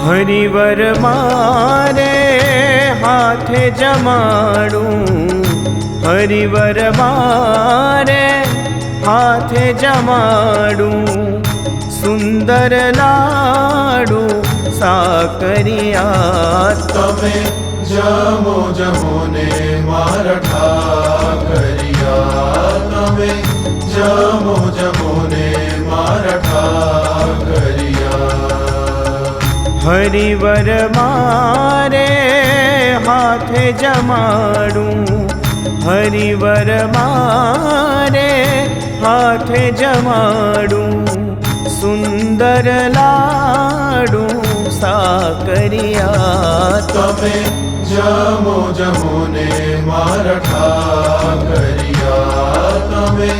હરિવર મારે હાથે જમાડું, હરિવર મારે હાથે જમાડું, સુંદર લાડુ સાકરિયા. તમે જમો જમો ને મારા ઠાકરિયા, તમે જમો જમો ને મારા ઠાકરિયા. હરિવર મારે હાથે જમાડું, હરિવર મારે હાથે જમાડું, સુંદર લાડુ સાકરિયા. તમે જમો જમો ને મારા ઠાકરિયા, તમે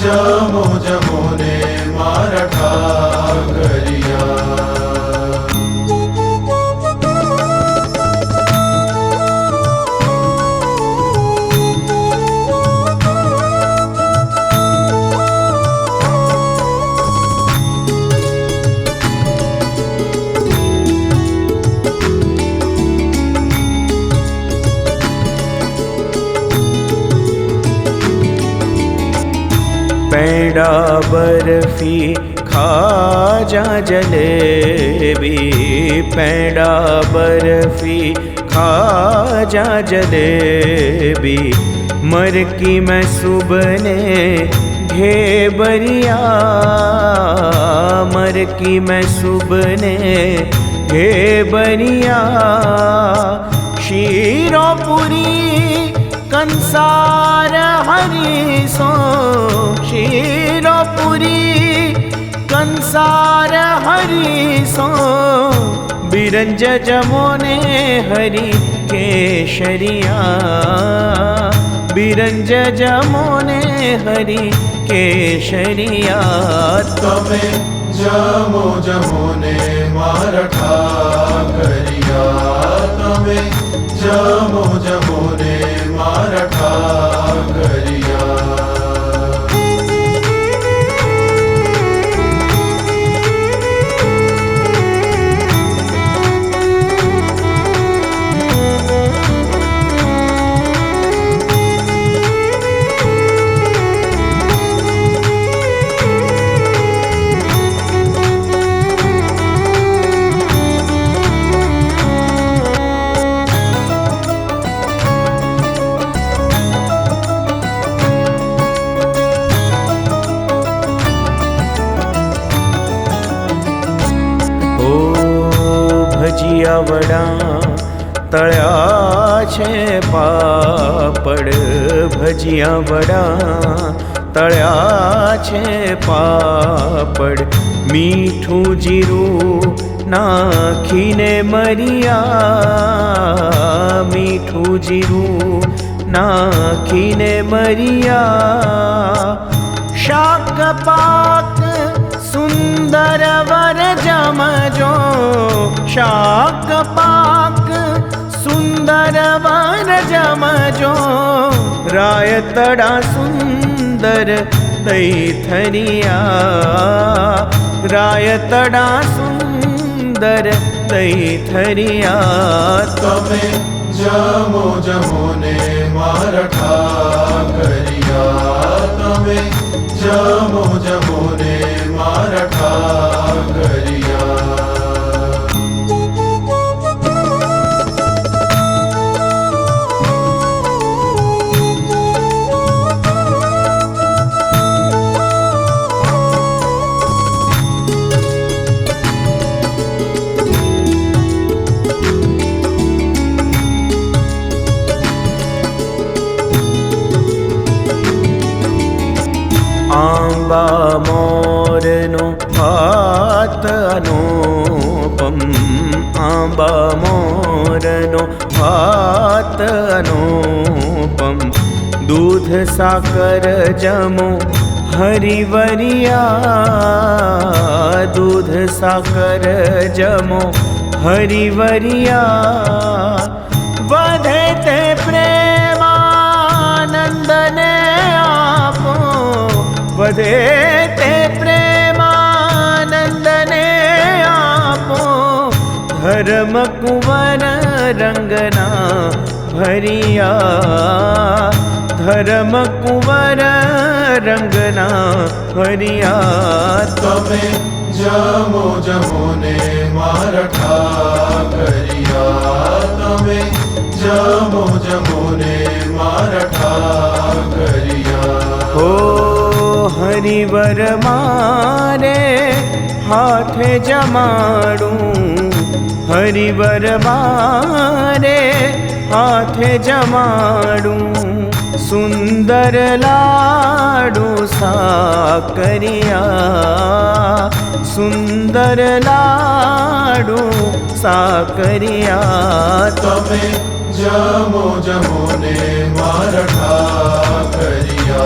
જમો જમો ને મારા ઠાકરિયા. પેંડા બરફી ખાજા જલેબી, પેંડા બરફી ખાજા જલેબી, મરકી મેં સુબને घेबरिया, मरकी मैं सुबने घेबरिया, शीरोपुरी कंसार हरीसो, शीरोपुरी कंसार हरीसो, बिरंज जमोने हरि केशरिया, बिरंज जमोने हरि केशरिया. तमे जमो जमोने मारा ठाकरिया, तमे जमो जमोने मारा ठाकरिया. ભજીયા વડા તળ્યા છે પાપડ, ભજીયા વડા તળ્યા છે પાપડ, મીઠું જીરું નાખીને મરિયા, મીઠું જીરું નાખીને મરિયા, શાક પાક सुंदर वर जमजो, शाक पाक सुंदर वर जमजो, रायतड़ा सुंदर तैथरिया, रायतड़ा सुंदर तैथरिया. तमे जमो जमोने मारा ठाकरिया, तमे जमो जमोने मारा ठाकरिया. आंबा मोरनो हाथ अनुपम, आंबा मोरनो हाथ अनुपम, दूध साकर जमो हरिवरिया, दूध साकर जमो हरिवरिया, वधे ते प्रेमानंद ने आपो, वधे ते प्रेमानंद ने आपो, धर्म कुंवर रंगना भरिया, धर्म कुंवर रंगना भरिया। તમે જમો જમો ને મારા ઠાકરિયા, તમે જમો જમો ને મારા ઠાકરિયા। हो हरिवर मारे हाथे जमाड़ू, हरिवर मारे हाथे जमाड़ू। सुंदर लाडू साकरिया, सुंदर लाडू साकरिया। તમે જમો જમો ને મારા ઠાકરિયા,